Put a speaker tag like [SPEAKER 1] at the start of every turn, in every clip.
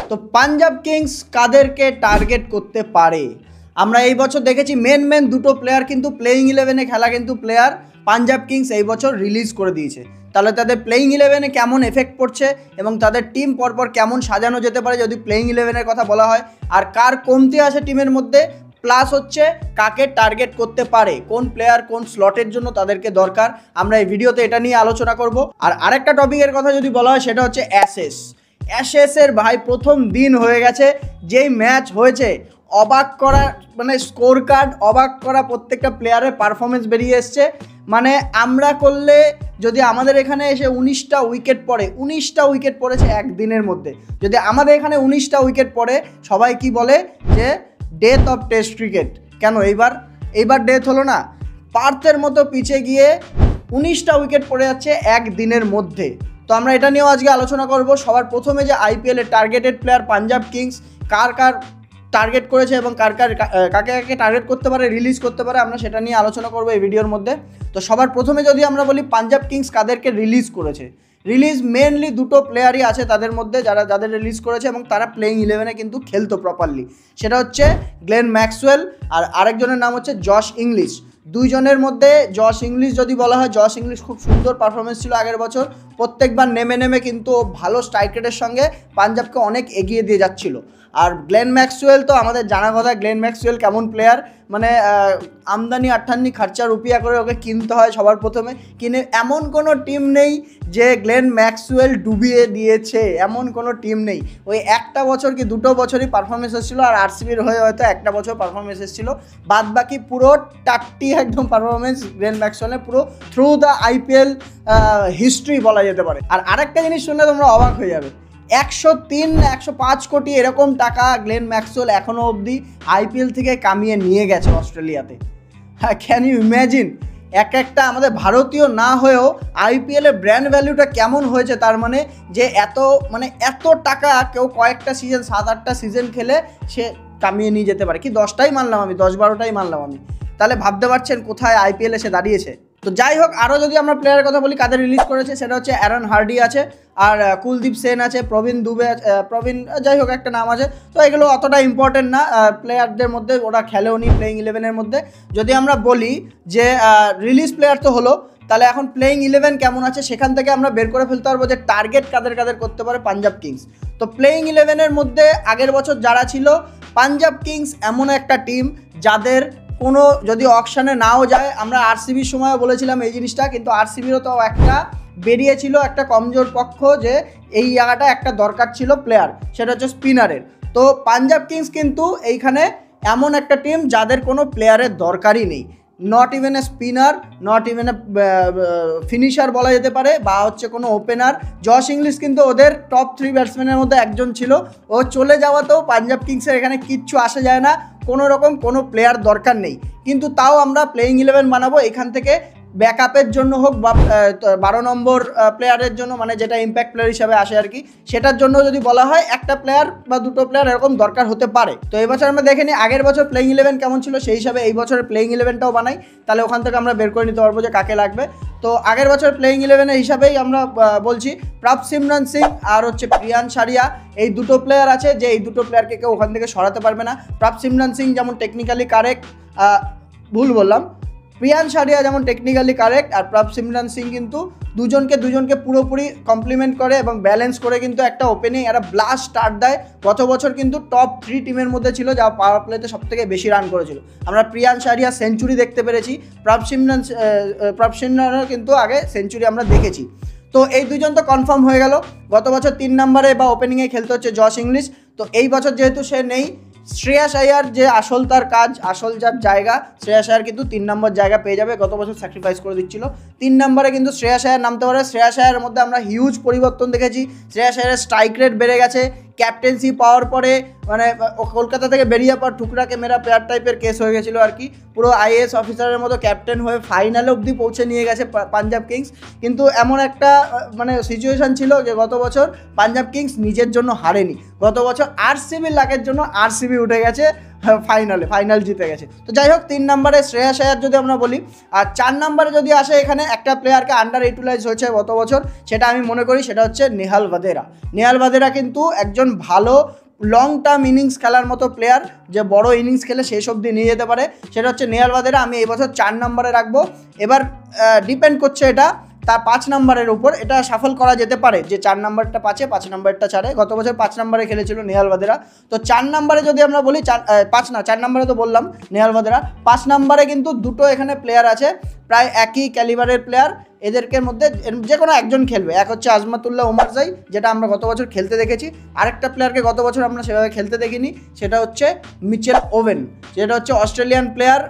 [SPEAKER 1] তো পাঞ্জাব কিংস কাদেরকে টার্গেট করতে পারে? আমরা এই বছর দেখেছি মেন দুটো প্লেয়ার কিন্তু প্লেইং 11-এ খেলা কিন্তু প্লেয়ার পাঞ্জাব কিংস এই বছর রিলিজ করে দিয়েছে। তাহলে তাদের প্লেইং 11-এ কেমন এফেক্ট পড়ছে এবং তাদের টিম পরপর কেমন সাজানো যেতে পারে যদি প্লেইং 11-এর কথা বলা হয়, আর কার কমতি আছে টিমের মধ্যে, প্লাস হচ্ছে কাকে টার্গেট করতে পারে, কোন প্লেয়ার কোন স্লটের জন্য তাদেরকে দরকার, আমরা এই ভিডিওতে এটা নিয়ে আলোচনা করব। আর আরেকটা টপিকের কথা যদি বলা হয় সেটা হচ্ছে অ্যাশেসের ভাই প্রথম দিন হয়ে গেছে, যেই ম্যাচ হয়েছে অবাক করা, মানে স্কোর কার্ড অবাক করা, প্রত্যেকটা প্লেয়ারের পারফরমেন্স বেরিয়ে এসছে। মানে আমরা করলে যদি আমাদের এখানে এসে 19টা উইকেট পড়ে, 19টা উইকেট পড়েছে একদিনের মধ্যে, যদি আমাদের এখানে 19টা উইকেট পড়ে সবাই কি বলে যে ডেথ অফ টেস্ট ক্রিকেট। কেন এইবার ডেথ হলো না? পার্থের মতো পিছে গিয়ে 19টা উইকেট পড়ে যাচ্ছে একদিনের মধ্যে। তো আমরা এটা নিয়েও আজকে আলোচনা করব। সবার প্রথমে যে আইপিএলের টার্গেটেড প্লেয়ার পাঞ্জাব কিংস কার টার্গেট করেছে এবং কাকে টার্গেট করতে পারে, রিলিজ করতে পারে, আমরা সেটা নিয়ে আলোচনা করবো এই ভিডিওর মধ্যে। তো সবার প্রথমে যদি আমরা বলি পাঞ্জাব কিংস কাদেরকে রিলিজ করেছে, রিলিজ মেনলি দুটো প্লেয়ারই আছে তাদের মধ্যে যাদের রিলিজ করেছে এবং তারা প্লেইং 11-এ কিন্তু খেলতো প্রপারলি। সেটা হচ্ছে গ্লেন ম্যাক্সওয়েল আর আরেকজনের নাম হচ্ছে জশ ইংলিশ। দুইজনের মধ্যে জশ ইংলিশ যদি বলা হয়, জশ ইংলিশ খুব সুন্দর পারফরমেন্স ছিল আগের বছর, প্রত্যেকবার নেমে কিন্তু ভালো স্ট্রাইক রেটের সঙ্গে পাঞ্জাবকে অনেক এগিয়ে দিয়ে যাচ্ছিল। আর গ্লেন ম্যাক্সওয়েল তো আমাদের জানা কথা, গ্লেন ম্যাক্সওয়েল কেমন প্লেয়ার, মানে আমদানি আঠান্নি খরচা রুপিয়া করে ওকে কিনতে হয় সবার প্রথমে, কিনে এমন কোনো টিম নেই যে গ্লেন ম্যাক্সওয়েল ডুবিয়ে দিয়েছে, এমন কোনো টিম নেই। ওই একটা বছর কি দুটো বছরই পারফরমেন্স এসেছিলো, আর আরসিবির হয়ে হয়তো একটা বছর পারফরমেন্স এসেছিলো, বাদ বাকি পুরো টাট্টি একদম পারফরমেন্স গ্লেন ম্যাক্সওয়েলের পুরো থ্রু দ্য আইপিএল হিস্ট্রি বলা যেতে পারে। আর আরেকটা জিনিস শুনলে তোমরা অবাক হয়ে যাবে, 103-105 কোটি এরকম টাকা গ্লেন ম্যাক্সওয়েল এখনও অবধি আইপিএল থেকে কামিয়ে নিয়ে গেছে অস্ট্রেলিয়াতে। হ্যাঁ, ক্যান ইউ ইম্যাজিন? একটা আমাদের ভারতীয় না হয়েও আইপিএলের ব্র্যান্ড ভ্যালুটা কেমন হয়েছে, তার মানে যে এত টাকা কেউ কয়েকটা সিজন 7-8টা সিজন খেলে সে কামিয়ে নিয়ে যেতে পারে। কি 10টাই মানলাম আমি, 10-12টাই মানলাম আমি, তাহলে ভাবতে পারছেন কোথায় আইপিএল এসে দাঁড়িয়েছে। তো যাই হোক, আরও যদি আমরা প্লেয়ারের কথা বলি কাদের রিলিজ করেছে, সেটা হচ্ছে অ্যারন হার্ডি আছে, আর কুলদীপ সেন আছে, প্রবীণ দুবে, যাই হোক একটা নাম আছে। তো এগুলো অতটা ইম্পর্টেন্ট না প্লেয়ারদের মধ্যে, ওরা খেলেও নি প্লেইং 11-এর মধ্যে। যদি আমরা বলি যে রিলিজ প্লেয়ার তো হলো, তাহলে এখন প্লেইং 11 কেমন আছে সেখান থেকে আমরা বের করে ফেলতে পারবো যে টার্গেট কাদের করতে পারে পাঞ্জাব কিংস। তো প্লেইং 11-এর মধ্যে আগের বছর যারা ছিল, পাঞ্জাব কিংস এমন একটা টিম যাদের কোনো যদি অকশানে নাও যায়, আমরা আরসিবির সময়ও বলেছিলাম এই জিনিসটা, কিন্তু আরসিবিরও তো একটা বেরিয়েছিল একটা কমজোর পক্ষ, যে এই জায়গাটা একটা দরকার ছিল প্লেয়ার, সেটা হচ্ছে স্পিনারের। তো পাঞ্জাব কিংস কিন্তু এইখানে এমন একটা টিম যাদের কোনো প্লেয়ারের দরকারই নেই, not even a spinner, not even a finisher বলা যেতে পারে, বা হচ্ছে কোনো ওপেনার। জশ ইংলিশ কিন্তু ওদের টপ 3 ব্যাটসম্যানের মধ্যে একজন ছিল, ও চলে যাওয়াতেও পাঞ্জাব কিংসের এখানে কিচ্ছু আসে যায় না, কোনো রকম কোনো প্লেয়ার দরকার নেই। কিন্তু তাও আমরা প্লেইং 11 বানাবো এখান থেকে ব্যাকআপের জন্য হোক বা 12 নম্বর প্লেয়ারের জন্য, মানে যেটা ইম্প্যাক্ট প্লেয়ার হিসাবে আসে আর কি, সেটার জন্য যদি বলা হয় একটা প্লেয়ার বা দুটো প্লেয়ার এরকম দরকার হতে পারে। তো এই বছর আমরা দেখে নিই আগের বছর প্লেইং 11 কেমন ছিল, সেই হিসাবে এই বছরের প্লেইং 11টাও বানাই, তাহলে ওখান থেকে আমরা বের করে নিতে পারবো যে কাকে লাগবে। তো আগের বছর প্লেইং 11-এর হিসাবেই আমরা বলছি প্রভসিমরন সিং আর হচ্ছে প্রিয়ান সারিয়া, এই দুটো প্লেয়ার আছে, যে এই দুটো প্লেয়ারকে কেউ ওখান থেকে সরাতে পারবে না। প্রভসিমরন সিং যেমন টেকনিক্যালি কারেক্ট, প্রিয়ান সারিয়া যেমন টেকনিক্যালি কারেক্ট, আর প্রভসিমরন সিং কিন্তু দুজনকে পুরোপুরি কমপ্লিমেন্ট করে এবং ব্যালেন্স করে কিন্তু একটা ওপেনিং একটা ব্লাস্ট স্টার্ট দেয়। গত বছর কিন্তু টপ 3 টিমের মধ্যে ছিল যা পাওয়ার প্লেতে সবথেকে বেশি রান করেছিল। আমরা প্রিয়ান সারিয়া সেঞ্চুরি দেখতে পেরেছি, প্রভসিমরনও কিন্তু আগে সেঞ্চুরি আমরা দেখেছি। তো এই দুজন তো কনফার্ম হয়ে গেল। গত বছর 3 নম্বরে বা ওপেনিংয়ে খেলতে হচ্ছে জশ ইংলিশ, তো এই বছর যেহেতু সে নেই, শ্রেয়াস আয়ার যে আসল তার কাজ, আসল যার জায়গা, শ্রেয়াস আয়ার কিন্তু 3 নম্বর জায়গা পেয়ে যাবে। গত বছর স্যাক্রিফাইস করে দিচ্ছিল, 3 নম্বরে কিন্তু শ্রেয়াস আয়ার নামতে পারে। শ্রেয়াস আয়ারের মধ্যে আমরা হিউজ পরিবর্তন দেখেছি, শ্রেয়াস আয়ারের স্ট্রাইক রেট বেড়ে গেছে, ক্যাপ্টেন্সি পাওয়ার পরে মানে কলকাতা থেকে বেরিয়ে পর টুকরাকে মেরা প্লেয়ার টাইপের কেস হয়ে গেছিলো আর কি, পুরো আইএএস অফিসারের মতো ক্যাপ্টেন হয়ে ফাইনাল অবধি পৌঁছে নিয়ে গেছে পাঞ্জাব কিংস। কিন্তু এমন একটা মানে সিচুয়েশান ছিল যে গত বছর পাঞ্জাব কিংস নিজের জন্য হারেনি, গত বছর আরসিবির লাকের জন্য আরসিবি উঠে গেছে ফাইনাল জিতে গেছে। তো যাই হোক 3 নম্বরে শ্রেয়াস আয়ার যদি আমরা বলি, আর 4 নম্বরে যদি আসে এখানে একটা প্লেয়ারকে আন্ডার ইউটিলাইজ হয়েছে গত বছর, সেটা আমি মনে করি সেটা হচ্ছে নেহাল ভাদেরা কিন্তু একজন ভালো লং টার্ম ইনিংস খেলার মতো প্লেয়ার, যে বড় ইনিংস খেলে শেষ অবধি নিয়ে যেতে পারে, সেটা হচ্ছে নেহাল ভাদেরা। আমি এই বছর 4 নম্বরে রাখবো। এবার ডিপেন্ড করছে এটা তার 5 নম্বরের উপর, এটা সাফল করা যেতে পারে যে 4 নম্বরটা 5 নম্বরটা 4। গত বছর 5 নম্বরে খেলেছিল নেহাল ভাদেরা। তো 4 নম্বরে যদি আমরা বলি 4 নম্বরে তো বললাম নেহাল ভাদেরা। 5 নম্বরে কিন্তু দুটো এখানে প্লেয়ার আছে প্রায় একই ক্যালিবারের প্লেয়ার, এদেরকে মধ্যে যে কোনো একজন খেলবে। এক হচ্ছে আজমাতুল্লাহ উমারজাই, যেটা আমরা গত বছর খেলতে দেখেছি। আরেকটা প্লেয়ারকে গত বছর আমরা সেভাবে খেলতে দেখিনি, সেটা হচ্ছে মিচেল ওভেন, যেটা হচ্ছে অস্ট্রেলিয়ান প্লেয়ার।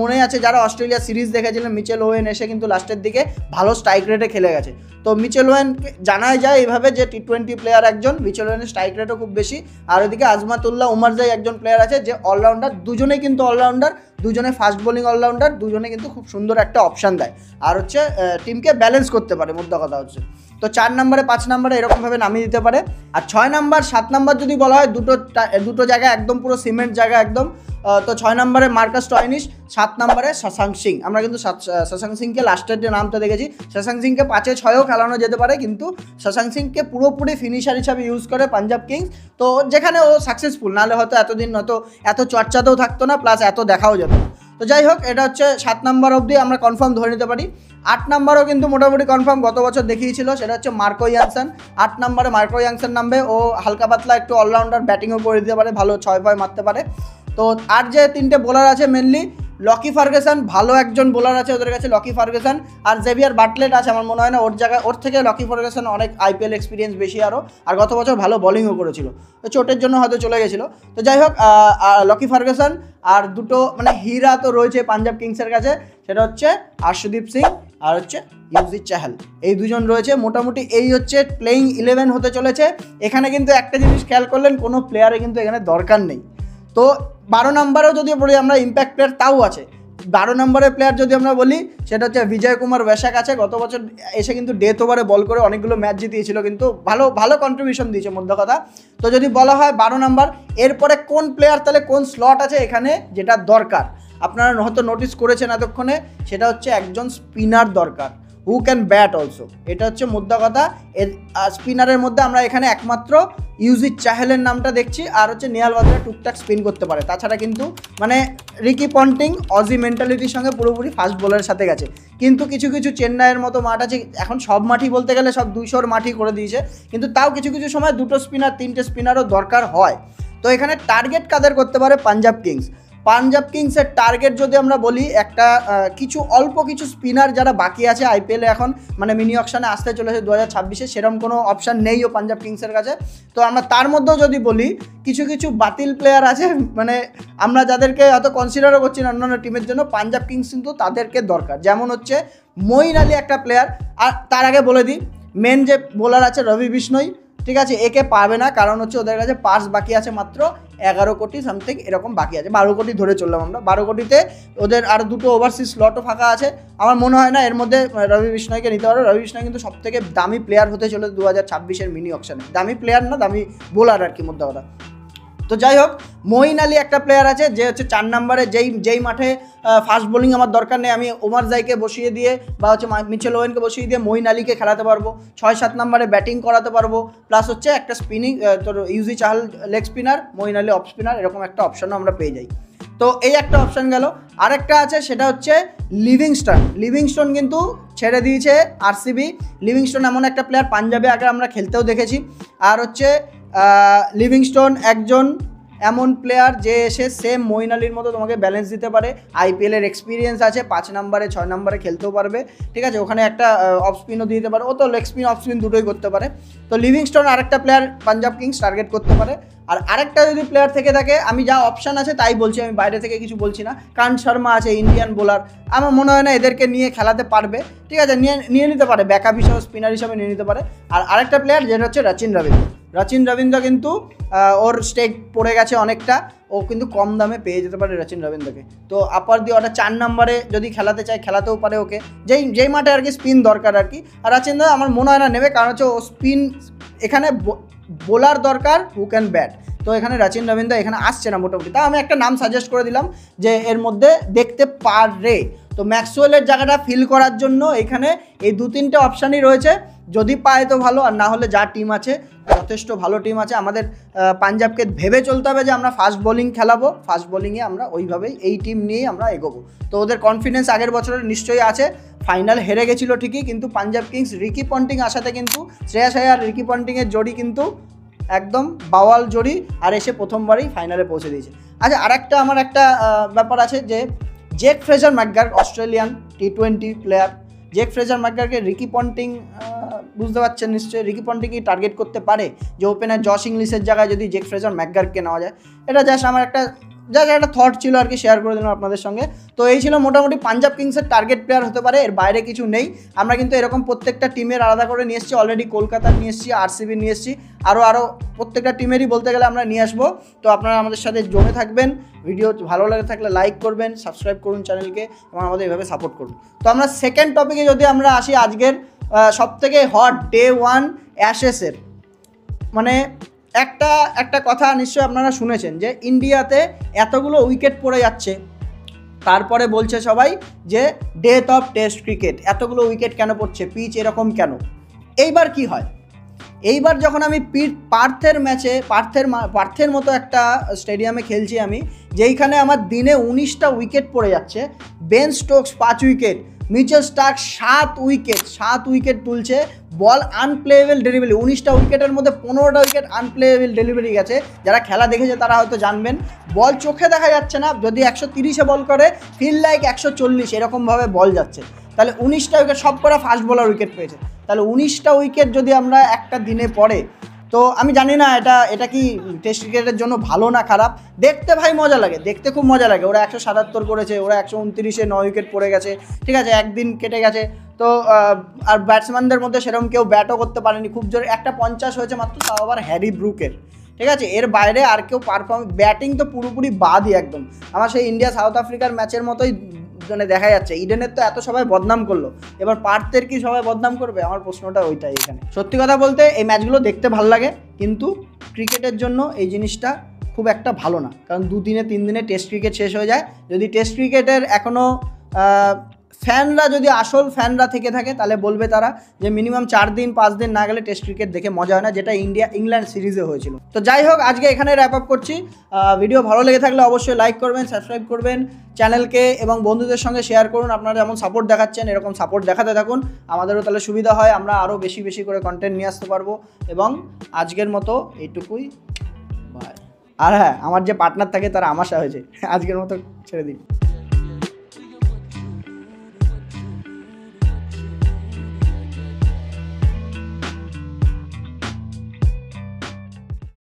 [SPEAKER 1] মনে আছে যারা অস্ট্রেলিয়া সিরিজ দেখেছিলেন, মিচেল ওভেন এসে কিন্তু লাস্টের দিকে ভালো স্ট্রাইক রেটে খেলে গেছে। তো মিচেল ওভেনকে জানাই যায় এইভাবে যে টি20 প্লেয়ার একজন, মিচেল ওভেনের স্ট্রাইক রেটও খুব বেশি। আর ওইদিকে আজমাতুল্লাহ উমারজাই একজন প্লেয়ার আছে যে অলরাউন্ডার, দুজনেই কিন্তু অলরাউন্ডার, দুজনে ফাস্ট বোলিং অলরাউন্ডার, দুজনে কিন্তু খুব সুন্দর একটা অপশান দেয় আর হচ্ছে টিমকে ব্যালেন্স করতে পারে, মোদ্দা কথা হচ্ছে। তো 4 নম্বরে 5 নম্বরে এরকমভাবে নামিয়ে দিতে পারে। আর 6 নম্বর 7 নম্বর যদি বলা হয়, দুটো জায়গা একদম পুরো সিমেন্ট জায়গা একদম। তো 6 নম্বরে মার্কাস স্টয়নিস, 7 নম্বরে শশাঙ্ক সিং। আমরা কিন্তু শশাঙ্ক সিংকে লাস্টের যে নামটা দেখেছি, শশাঙ্ক সিংকে 5-6ও খেলানো যেতে পারে, কিন্তু শশাঙ্ক সিংকে পুরোপুরি ফিনিশার হিসাবে ইউজ করে পাঞ্জাব কিংস। তো যেখানে ও সাকসেসফুল, নাহলে হয়তো এতদিন হয়তো এত চর্চাতেও থাকতো না, প্লাস এত দেখাও যেত না। তো যাই হোক, এটা হচ্ছে 7 নম্বর অবধি আমরা কনফার্ম ধরে নিতে পারি। 8 নম্বরও কিন্তু মোটামুটি কনফার্ম, গত বছর দেখিয়েছিল, সেটা হচ্ছে মার্কো ইয়ানসন। 8 নম্বরে মার্কো ইয়ানসন নামবে। ও হালকা পাতলা একটু অলরাউন্ডার, ব্যাটিংও করে দিতে পারে, ভালো 6 মারতে পারে। তো আর যে 3টে বোলার আছে মেনলি লকি ফার্গুসন, ভালো একজন বোলার আছে ওদের কাছে, লকি ফার্গুসন। আর জেভিয়ার বাটলেট আছে, আমার মনে হয় না ওর থেকে লকি ফার্গুসন অনেক আইপিএল এক্সপিরিয়েন্স বেশি আরও, আর গত বছর ভালো বোলিংও করেছিল, তো চোটের জন্য হয়তো চলে গেছিলো। তো যাই হোক, লকি ফার্গুসন আর দুটো মানে হীরা তো রয়েছে পাঞ্জাব কিংসের কাছে, সেটা হচ্ছে আর্শদীপ সিং আর হচ্ছে ইউজুজবেন্দ্র চাহাল, এই দুজন রয়েছে। মোটামুটি এই হচ্ছে প্লেইং 11 হতে চলেছে। এখানে কিন্তু একটা জিনিস খেয়াল করলেন, কোনো প্লেয়ারে কিন্তু এখানে দরকার নেই। তো 12 নম্বরেও যদি বলি আমরা ইম্প্যাক্ট প্লেয়ার তাও আছে। 12 নম্বরের প্লেয়ার যদি আমরা বলি, সেটা হচ্ছে বিজয় কুমার ওয়েশাক আছে। গত বছর এসে কিন্তু ডেথ ওভারে বল করে অনেকগুলো ম্যাচ জিতিয়েছিল, কিন্তু ভালো কন্ট্রিবিউশন দিয়েছে মোদ্দা কথা। তো যদি বলা হয় 12 নম্বর, এরপরে কোন প্লেয়ার তাহলে কোন স্লট আছে এখানে যেটা দরকার, আপনারা হয়তো নোটিস করেছেন এতক্ষণে, সেটা হচ্ছে একজন স্পিনার দরকার, হু ক্যান ব্যাট অলসো। এটা হচ্ছে মোদ্দা কথা। স্পিনারের মধ্যে আমরা এখানে একমাত্র ইউজুজবেন্দ্র চাহালের নামটা দেখছি, আর হচ্ছে নেহাল ভাদেরা টুকটাক স্পিন করতে পারে। তাছাড়া কিন্তু মানে রিকি পন্টিং অজি মেন্টালিটির সঙ্গে পুরোপুরি ফাস্ট বোলারের সাথে গেছে। কিন্তু কিছু চেন্নাইয়ের মতো মাঠ আছে, এখন সব মাঠই বলতে গেলে সব 200 মাঠই করে দিয়েছে, কিন্তু তাও কিছু সময় 2টো স্পিনার 3টে স্পিনারও দরকার হয়। তো এখানে টার্গেট কাদের করতে পারে পাঞ্জাব কিংসের টার্গেট যদি আমরা বলি, একটা অল্প কিছু স্পিনার যারা বাকি আছে আইপিএলে এখন, মানে মিনি অকশনে আসতে চলেছে 2026-এ, সেরকম কোনো অপশান নেইও পাঞ্জাব কিংসের কাছে। তো আমরা তার মধ্যেও যদি বলি, কিছু বাতিল প্লেয়ার আছে, মানে আমরা যাদেরকে অত কনসিডারও করছি না অন্যান্য টিমের জন্য, পাঞ্জাব কিংস কিন্তু তাদেরকে দরকার। যেমন হচ্ছে মঈন আলী একটা প্লেয়ার। আর তার আগে বলে দিই, মেন যে বোলার আছে রবি বিষ্ণই, ঠিক আছে, একে পাবে না, কারণ হচ্ছে ওদের কাছে পাস বাকি আছে মাত্র 11 কোটি সামথিং এরকম বাকি আছে, 12 কোটি ধরে চললাম আমরা। 12 কোটিতে ওদের আর দুটো ওভারসিজ স্লটও ফাঁকা আছে। আমার মনে হয় না এর মধ্যে রবি বিষ্ণয়কে নিতে পারবে। রবি বিষ্ণয় কিন্তু সব থেকে দামি প্লেয়ার হতে চলে 2026-এর মিনি অকশনে, দামি প্লেয়ার না, দামি বোলার আর কি মোদ্দা কথা। তো যাই হোক, মঈন আলী একটা প্লেয়ার আছে, যে হচ্ছে 4 নম্বরে, যেই মাঠে ফাস্ট বোলিং আমার দরকার নেই, আমি ওমারজাইকে বসিয়ে দিয়ে বা হচ্ছে মিচেল ওয়েনকে বসিয়ে দিয়ে মঈন আলীকে খেলাতে পারবো। 6-7 নম্বরে ব্যাটিং করাতে পারবো, প্লাস হচ্ছে একটা স্পিনিং, তোর Yuzvendra Chahal leg spinner, Moeen Ali off spinner, এরকম একটা অপশানও আমরা পেয়ে যাই। তো এই একটা অপশান গেল। আরেকটা আছে, সেটা হচ্ছে লিভিংস্টোন কিন্তু ছেড়ে দিয়েছে আরসিবি। লিভিংস্টোন এমন একটা প্লেয়ার, পাঞ্জাবে আগে আমরা খেলতেও দেখেছি। আর হচ্ছে লিভিংস্টোন একজন এমন প্লেয়ার যে এসে সেম মঈন আলীর মতো তোমাকে ব্যালেন্স দিতে পারে, আইপিএলের এক্সপিরিয়েন্স আছে, 5 নম্বরে 6 নম্বরে খেলতেও পারবে, ঠিক আছে, ওখানে একটা অফ স্পিনও দিতে পারে, ও তো লেগ স্পিন অফ স্পিন দুটোই করতে পারে। তো লিভিংস্টোন আরেকটা প্লেয়ার পাঞ্জাব কিংস টার্গেট করতে পারে। আর আরেকটা যদি প্লেয়ার থেকে থাকে, আমি যা অপশান আছে তাই বলছি, আমি বাইরে থেকে কিছু বলছি না। কান্ত শর্মা আছে, ইন্ডিয়ান বোলার, আমার মনে হয় না এদেরকে নিয়ে খেলাতে পারবে, ঠিক আছে, নিয়ে নিতে পারে, ব্যাকআপ হিসাবে স্পিনার হিসাবে নিয়ে নিতে পারে। আর আরেকটা প্লেয়ার যেটা হচ্ছে রচিন রবীন্দ্র। রচিন রবীন্দ্র কিন্তু ওর স্টেক পড়ে গেছে অনেকটা, ও কিন্তু কম দামে পেয়ে যেতে পারে রচিন রবীন্দ্রকে। তো আপার দিয়ে ওটা 4 নম্বরে যদি খেলাতে চায় খেলাতেও পারে ওকে, যেই মাঠে আর কি স্পিন দরকার আর কি। আর রচিন আমার মনে হয় না নেবে, কারণ হচ্ছে ও স্পিন, এখানে বোলার দরকার হু ক্যান ব্যাট। তো এখানে রচিন রবীন্দ্র এখানে আসছে না মোটামুটি। তা আমি একটা নাম সাজেস্ট করে দিলাম যে এর মধ্যে দেখতে পারে। তো ম্যাক্সওয়েলের জায়গাটা ফিল করার জন্য এখানে এই 2-3টে অপশানই রয়েছে, যদি পায় তো ভালো, আর না হলে যা টিম আছে যথেষ্ট ভালো টিম আছে। আমাদের পাঞ্জাবকে ভেবে চলতে হবে যে আমরা ফাস্ট বোলিং খেলাবো, ফাস্ট বোলিংয়ে আমরা ওইভাবেই এই টিম নিয়েই আমরা এগোবো। তো ওদের কনফিডেন্স আগের বছরের নিশ্চয়ই আছে। ফাইনাল হেরে গেছিলো ঠিকই, কিন্তু পাঞ্জাব কিংস রিকি পন্টিং আসাতে কিন্তু শ্রেয়াস আয়ার আর রিকি পন্টিংয়ের জোড়ি কিন্তু একদম বাওয়াল জোড়ি, আর এসে প্রথমবারই ফাইনালে পৌঁছে দিয়েছে। আচ্ছা, আমার একটা ব্যাপার আছে যে Jake Fraser McGurk, Australian T20 player Jake Fraser ম্যাকগারকে রিকি পন্টিং, বুঝতে পারছেন নিশ্চয়ই, রিকি পন্টিংই টার্গেট করতে পারে যে ওপেনার জশ ইংলিশের জায়গায় যদি জেক ফ্রেজার ম্যাকগারকে নেওয়া যায়। এটা জাস্ট আমার একটা থট ছিল আর কি, শেয়ার করে দিলাম আপনাদের সঙ্গে। তো এই ছিল মোটামুটি পাঞ্জাব কিংসের টার্গেট প্লেয়ার হতে পারে, এর বাইরে কিছু নেই। আমরা কিন্তু এরকম প্রত্যেকটা টিমের আলাদা করে নিয়ে এসেছি, অলরেডি কলকাতার নিয়ে এসেছি, RCB নিয়ে এসেছি, আরও প্রত্যেকটা টিমেরই বলতে গেলে আমরা নিয়ে আসবো। তো আপনারা আমাদের সাথে জমে থাকবেন, ভিডিও ভালো লাগে থাকলে লাইক করবেন, সাবস্ক্রাইব করুন চ্যানেলকে, এবং আমাদের এভাবে সাপোর্ট করুন। তো আমরা সেকেন্ড টপিকে যদি আমরা আসি, আজকের সবথেকে হট ডে 1 অ্যাশেসের, মানে একটা কথা নিশ্চয়ই আপনারা শুনেছেন যে ইন্ডিয়াতে এতগুলো উইকেট পড়ে যাচ্ছে, তারপরে বলছে সবাই যে ডেথ অফ টেস্ট ক্রিকেট, এতগুলো উইকেট কেন পড়ছে, পিচ এরকম কেন। এইবার কি হয়, এইবার যখন আমি পার্থের মতো একটা স্টেডিয়ামে খেলছি আমি, যেইখানে আমার দিনে 19টা উইকেট পড়ে যাচ্ছে, Ben Stokes 5 wicket, Mitchell Starc 7 wicket তুলছে, বল আনপ্লেয়েবল ডেলিভারি, 19টা উইকেটের মধ্যে 15টা উইকেট আনপ্লেয়েবল ডেলিভারি গেছে। যারা খেলা দেখেছে তারা হয়তো জানবেন, বল চোখে দেখা যাচ্ছে না, যদি 130-এ বল করে ফিল লাইক 140, এরকমভাবে বল যাচ্ছে। তাহলে 19টা উইকেট, সব করা ফাস্ট বোলার উইকেট পেয়েছে। তাহলে 19টা উইকেট যদি আমরা একটা দিনে পড়ে, তো আমি জানি না এটা কি টেস্ট ক্রিকেটের জন্য ভালো না খারাপ। দেখতে ভাই মজা লাগে, দেখতে খুব মজা লাগে। ওরা 177 করেছে, ওরা 129-এ 9 উইকেট পড়ে গেছে, ঠিক আছে, একদিন কেটে গেছে। তো আর ব্যাটসম্যানদের মধ্যে সেরকম কেউ ব্যাটও করতে পারেনি, খুব জোরে একটা 50 হয়েছে মাত্র, তাও আবার হ্যারি ব্রুকের, ঠিক আছে। এর বাইরে আর কেউ ব্যাটিং তো পুরোপুরি বাদই একদম। আমার সেই ইন্ডিয়া সাউথ আফ্রিকার ম্যাচের মতোই মানে দেখা যাচ্ছে। ইডেনের তো এত সবাই বদনাম করলো, এবার পার্থের কি সবাই বদনাম করবে? আমার প্রশ্নটা ওইটাই এখানে। সত্যি কথা বলতে এই ম্যাচগুলো দেখতে ভালো লাগে, কিন্তু ক্রিকেটের জন্য এই জিনিসটা খুব একটা ভালো না, কারণ 2-3 দিনে টেস্ট ক্রিকেট শেষ হয়ে যায়। যদি টেস্ট ক্রিকেটের এখনও ফ্যানরা, যদি আসল ফ্যানরা থেকে থাকে, তাহলে বলবে তারা যে মিনিমাম 4-5 দিন না গেলে টেস্ট ক্রিকেট দেখে মজা হয় না, যেটা ইংল্যান্ড সিরিজে হয়েছিল। তো যাই হোক, আজকে এখানে র্যাপ আপ করছি। ভিডিও ভালো লেগে থাকলে অবশ্যই লাইক করবেন, সাবস্ক্রাইব করবেন চ্যানেলকে, এবং বন্ধুদের সঙ্গে শেয়ার করুন। আপনারা যেমন সাপোর্ট দেখাচ্ছেন, এরকম সাপোর্ট দেখাতে থাকুন, আমাদেরও তাহলে সুবিধা হয়, আমরা আরও বেশি করে কন্টেন্ট নিয়ে আসতে পারবো। এবং আজকের মতো এইটুকুই, বাই। আর হ্যাঁ, আমার যে পার্টনার থাকে তার আমাশা হয়েছে, আজকের মতো ছেড়ে দিন।